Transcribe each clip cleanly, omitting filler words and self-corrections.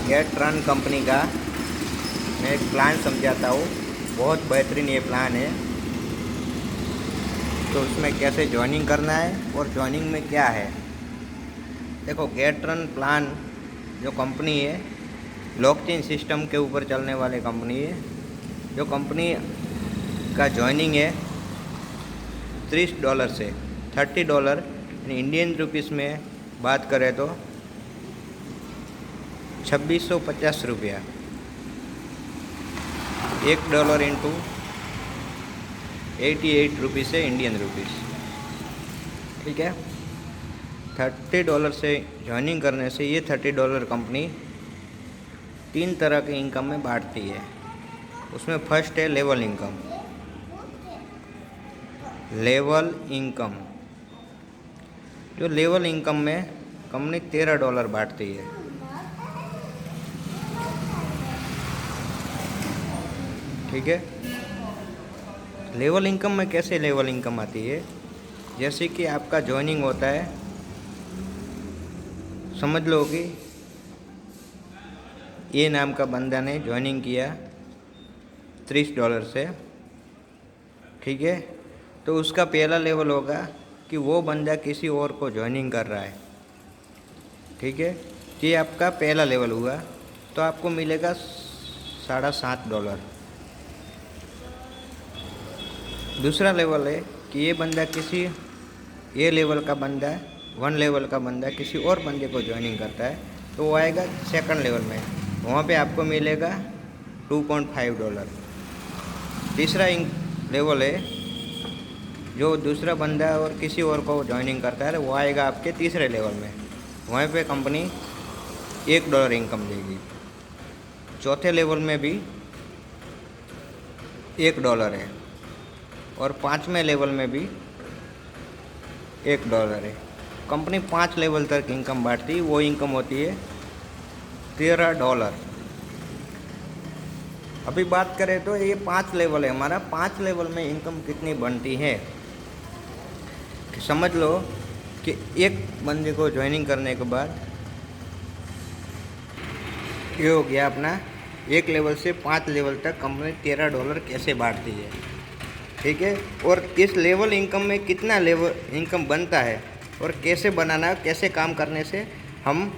Gate run company का मैं एक प्लान समझाता हूँ। बहुत बेहतरीन ये प्लान है। तो उसमें कैसे ज्वाइनिंग करना है और ज्वाइनिंग में क्या है। देखो, गेट रन प्लान जो कंपनी है, ब्लॉकचेन सिस्टम के ऊपर चलने वाली कंपनी है। जो कंपनी का ज्वाइनिंग है $30 से $30, इंडियन रुपीस में बात करें तो 2650 रुपया। $1 इंटू 88 रुपीज़ है इंडियन रुपीस। ठीक है। $30 से ज्वाइनिंग करने से ये $30 कंपनी 3 तरह के इनकम में बांटती है। उसमें फर्स्ट है लेवल इनकम। लेवल इनकम, जो लेवल इनकम में कंपनी $13 बांटती है। ठीक है। लेवल इनकम में कैसे लेवल इनकम आती है, जैसे कि आपका ज्वाइनिंग होता है, समझ लो कि ये नाम का बंदा ने ज्वाइनिंग किया $30 से। ठीक है। तो उसका पहला लेवल होगा कि वो बंदा किसी और को ज्वाइनिंग कर रहा है। ठीक है। ये आपका पहला लेवल हुआ, तो आपको मिलेगा $7.5। दूसरा लेवल है कि ये लेवल का बंदा, 1 लेवल का बंदा किसी और बंदे को ज्वाइनिंग करता है, तो वो आएगा सेकंड लेवल में। वहाँ पे आपको मिलेगा $2.5। तीसरा लेवल है जो दूसरा बंदा और किसी और को ज्वाइनिंग करता है, वो आएगा आपके तीसरे लेवल में। वहाँ पे कंपनी $1 इनकम देगी। चौथे लेवल में भी $1 है और 5वें लेवल में भी $1 है। कंपनी 5 लेवल तक इनकम बांटती है। वो इनकम होती है $13। अभी बात करें तो ये 5 लेवल है हमारा। 5 लेवल में इनकम कितनी बनती है कि समझ लो कि एक बंदे को ज्वाइनिंग करने के बाद ये हो गया अपना 1 लेवल से 5 लेवल तक कंपनी $13 कैसे बांटती है। ठीक है। और इस लेवल इनकम में कितना लेवल इनकम बनता है और कैसे बनाना, कैसे काम करने से हम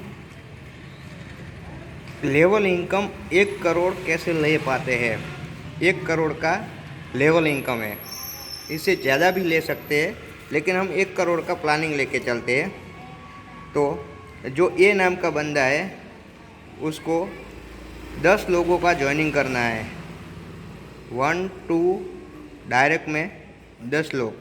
लेवल इनकम 1 करोड़ कैसे ले पाते हैं। 1 करोड़ का लेवल इनकम है। इससे ज़्यादा भी ले सकते हैं, लेकिन हम 1 करोड़ का प्लानिंग लेके चलते हैं। तो जो ए नाम का बंदा है, उसको 10 लोगों का ज्वाइनिंग करना है। 1 2 डायरेक्ट में 10 लोग।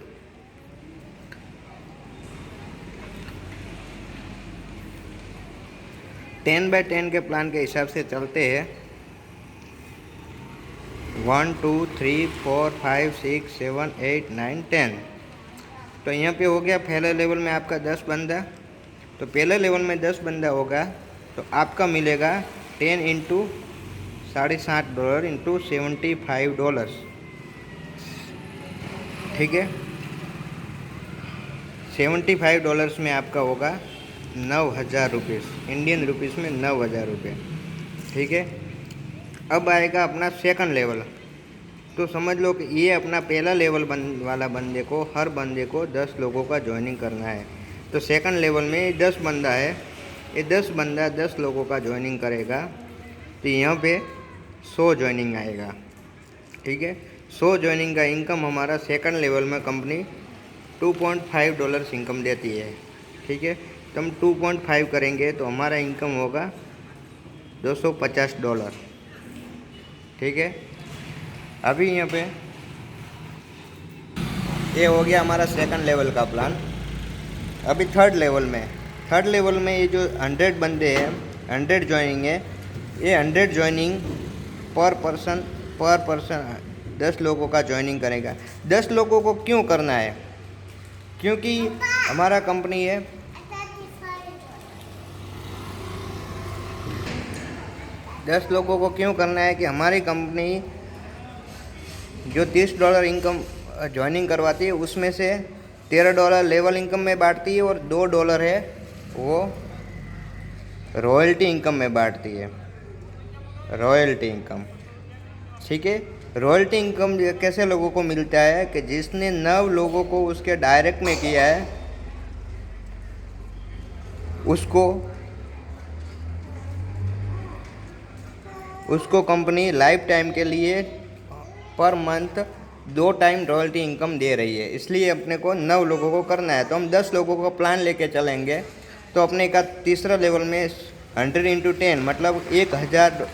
टेन बाय 10 के प्लान के हिसाब से चलते हैं। 1 2 3 4 5 6 7 8 9 10। तो यहाँ पे हो गया पहले लेवल में आपका 10 बंदा। तो पहले लेवल में 10 बंदा होगा तो आपका मिलेगा 10 इंटू $7.5 इंटू $75। ठीक है। $75 में आपका होगा 9,000 रुपीज़, इंडियन रुपीज़ में 9,000 रुपये। ठीक है। अब आएगा अपना सेकंड लेवल। तो समझ लो कि ये अपना पहला लेवल वाला बंदे को, हर बंदे को 10 लोगों का ज्वाइनिंग करना है। तो सेकंड लेवल में 10 बंदा है, ये 10 बंदा 10 लोगों का ज्वाइनिंग करेगा, तो यहाँ पे 100 ज्वाइनिंग आएगा। ठीक है। 100 ज्वाइनिंग का इनकम हमारा सेकंड लेवल में कंपनी $2.5 इनकम देती है। ठीक है। तो हम 2.5 करेंगे तो हमारा इनकम होगा $250। ठीक है। अभी यहाँ पे ये हो गया हमारा सेकंड लेवल का प्लान। अभी थर्ड लेवल में ये जो 100 बंदे हैं, 100 ज्वाइनिंग है, ये 100 ज्वाइनिंग पर पर्सन 10 लोगों का ज्वाइनिंग करेगा। 10 लोगों को क्यों करना है, क्योंकि हमारा कंपनी है 10 लोगों को क्यों करना है कि हमारी कंपनी जो $30 इनकम ज्वाइनिंग करवाती है, उसमें से $13 लेवल इनकम में बांटती है और $2 है वो रॉयल्टी इनकम में बांटती है। Royalty income. ठीक है, रॉयल्टी इनकम कैसे लोगों को मिलता है कि जिसने 9 लोगों को उसके डायरेक्ट में किया है उसको कंपनी लाइफ टाइम के लिए per month 2 time royalty income दे रही है। इसलिए अपने को 9 लोगों को करना है, तो हम 10 लोगों को प्लान लेके चलेंगे तो अपने का तीसरा लेवल में 100 × 10 मतलब 1000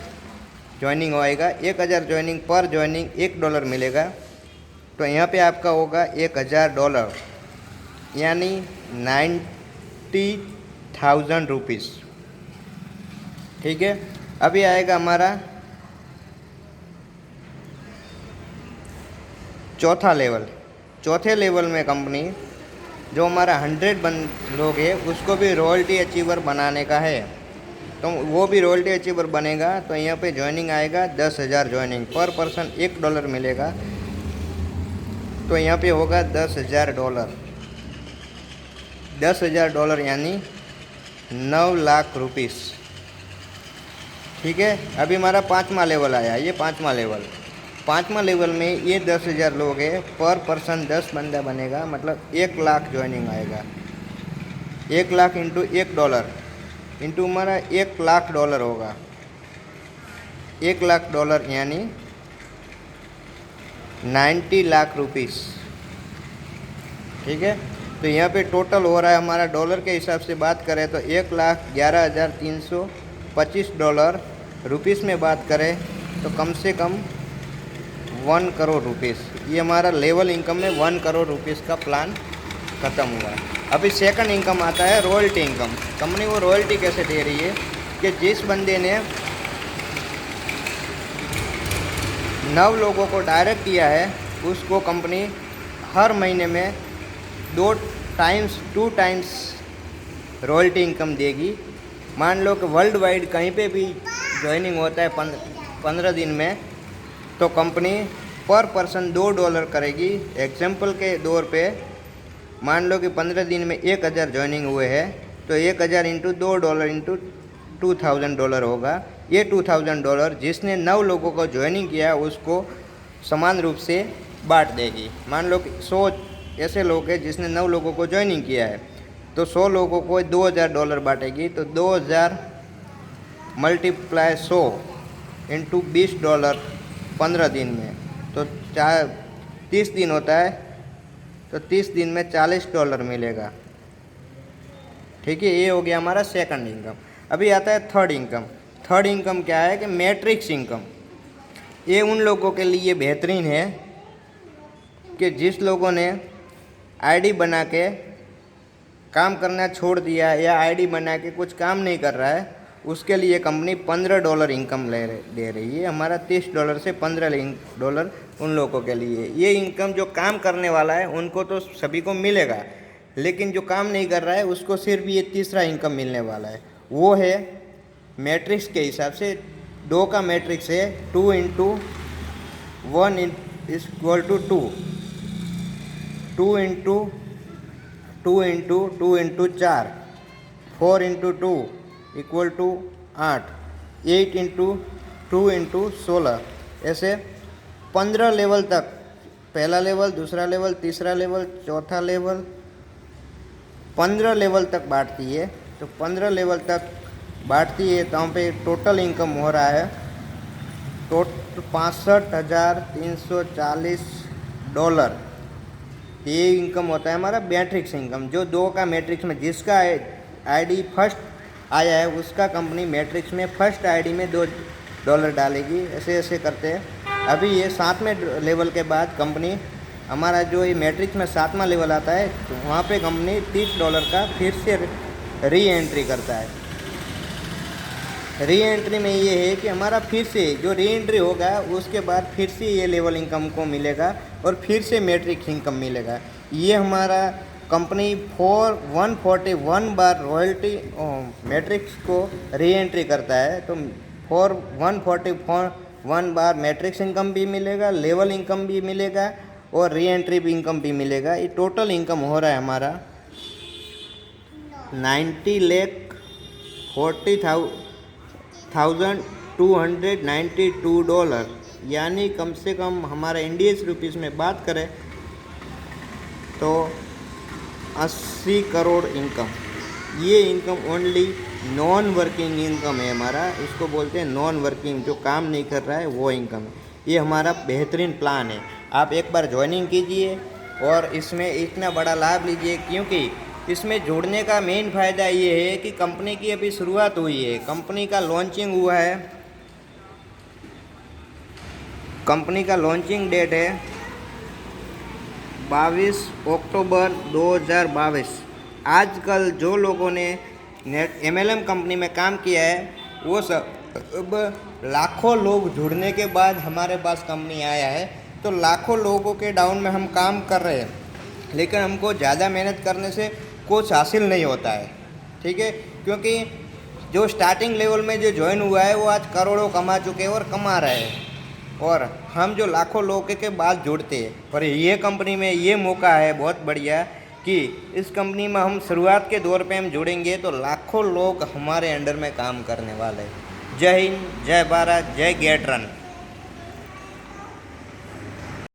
ज्वाइनिंग होएगा। 1000 ज्वाइनिंग पर ज्वाइनिंग $1 मिलेगा। तो यहाँ पे आपका होगा $1000 यानी 90,000 रुपीज़। ठीक है, अभी आएगा हमारा चौथा लेवल। चौथे लेवल में कंपनी जो हमारा 100 लोग है उसको भी रॉयल्टी अचीवर बनाने का है, तो वो भी रॉयल्टी अचीवर बनेगा। तो यहाँ पे ज्वाइनिंग आएगा 10,000 ज्वाइनिंग, पर पर्सन $1 मिलेगा। तो यहाँ पे होगा $10,000। $10,000 यानी 9 लाख रुपीस। ठीक है, अभी हमारा 5वां लेवल आया, ये 5वां लेवल। 5वां लेवल में ये 10,000 लोग हैं, पर पर्सन 10 बंदा बनेगा, मतलब 1 लाख ज्वाइनिंग आएगा। 1 लाख इंटू $1 इंटू हमारा $1,00,000 होगा। $1,00,000 यानी 90 लाख रुपीस। ठीक है, तो यहाँ पे टोटल हो रहा है हमारा डॉलर के हिसाब से बात करें तो $1,11,325। रुपीस में बात करें तो कम से कम 1 करोड़ रुपीस। ये हमारा लेवल इनकम में 1 करोड़ रुपीस का प्लान ख़त्म हुआ। अभी सेकंड इनकम आता है रॉयल्टी इनकम। कंपनी वो रॉयल्टी कैसे दे रही है कि जिस बंदे ने 9 लोगों को डायरेक्ट किया है उसको कंपनी हर महीने में 2 टाइम्स रॉयल्टी इनकम देगी। मान लो कि वर्ल्ड वाइड कहीं पे भी ज्वाइनिंग होता है 15 दिन में, तो कंपनी पर पर्सन $2 करेगी। एग्जाम्पल के तौर पे मान लो कि 15 दिन में 1000 ज्वाइनिंग हुए हैं, तो 1000 इंटू $2 इंटू $2,000 होगा। ये $2,000 जिसने 9 लोगों को ज्वाइनिंग किया उसको समान रूप से बांट देगी। मान लो कि 100 ऐसे लोग हैं जिसने 9 लोगों को ज्वाइनिंग किया है, तो 100 लोगों को $2,000 बांटेगी। तो 2000 मल्टीप्लाई 100 इंटू $20 15 दिन में, तो 30 दिन होता है, तो 30 दिन में $40 मिलेगा। ठीक है, ये हो गया हमारा सेकंड इनकम। अभी आता है थर्ड इनकम। थर्ड इनकम क्या है कि मैट्रिक्स इनकम। ये उन लोगों के लिए बेहतरीन है कि जिस लोगों ने आईडी बना के काम करना छोड़ दिया या आईडी बना के कुछ काम नहीं कर रहा है, उसके लिए कंपनी $15 इनकम दे रही है। हमारा $30 से $15 उन लोगों के लिए। ये इनकम जो काम करने वाला है उनको तो सभी को मिलेगा, लेकिन जो काम नहीं कर रहा है उसको सिर्फ ये तीसरा इनकम मिलने वाला है। वो है मैट्रिक्स के हिसाब से 2 का मैट्रिक्स है 2 into 1 equal to 2, 2 into 2 into 2 into 4, 4 into 2 equal to 8, 8 into 2 into 16, ऐसे 15 लेवल तक। पहला लेवल, दूसरा लेवल, तीसरा लेवल, चौथा लेवल, 15 लेवल तक बांटती है। तो 15 लेवल तक बांटती है, तो हम पे टोटल इनकम हो रहा है $65,340। ये इनकम होता है हमारा मैट्रिक्स इनकम। जो 2 का मैट्रिक्स में जिसका आईडी फर्स्ट आया है उसका कंपनी मैट्रिक्स में फर्स्ट आईडी में $2 डालेगी। ऐसे ऐसे करते हैं। अभी ये 7वें लेवल के बाद कंपनी हमारा जो ये मैट्रिक्स में 7वां लेवल आता है, तो वहाँ पे कंपनी $30 का फिर से री एंट्री करता है। री एंट्री में ये है कि हमारा फिर से जो री एंट्री होगा उसके बाद फिर से ये लेवल इनकम को मिलेगा और फिर से मैट्रिक्स इनकम मिलेगा। ये हमारा कंपनी 141 बार रॉयल्टी मैट्रिक्स को री एंट्री करता है, तो 141 बार मैट्रिक्स इनकम भी मिलेगा, लेवल इनकम भी मिलेगा और री एंट्री भी इनकम भी मिलेगा। ये टोटल इनकम हो रहा है हमारा 90,40,000 $292, यानी कम से कम हमारे इंडियन रुपीज़ में बात करें तो 80 करोड़ इनकम। ये income only non working income है हमारा, इसको बोलते हैं नॉन वर्किंग, जो काम नहीं कर रहा है वो इनकम है। ये हमारा बेहतरीन प्लान है, आप एक बार ज्वाइनिंग कीजिए और इसमें इतना बड़ा लाभ लीजिए, क्योंकि इसमें जुड़ने का मेन फ़ायदा ये है कि कंपनी की अभी शुरुआत हुई है, कंपनी का लॉन्चिंग हुआ है, कंपनी का लॉन्चिंग डेट है 22 अक्टूबर 2022। आजकल जो लोगों ने MLM कंपनी में काम किया है वो सब लाखों लोग जुड़ने के बाद हमारे पास कंपनी आया है, तो लाखों लोगों के डाउन में हम काम कर रहे हैं, लेकिन हमको ज़्यादा मेहनत करने से कुछ हासिल नहीं होता है, ठीक है। क्योंकि जो स्टार्टिंग लेवल में जो ज्वाइन हुआ है वो आज करोड़ों कमा चुके हैं और कमा रहे हैं, और हम जो लाखों लोगों के बाद जुड़ते हैं, और ये कंपनी में ये मौका है बहुत बढ़िया कि इस कंपनी में हम शुरुआत के दौर पे हम जुड़ेंगे तो लाखों लोग हमारे अंडर में काम करने वाले हैं। जय हिंद, जय भारत, जय गेट रन।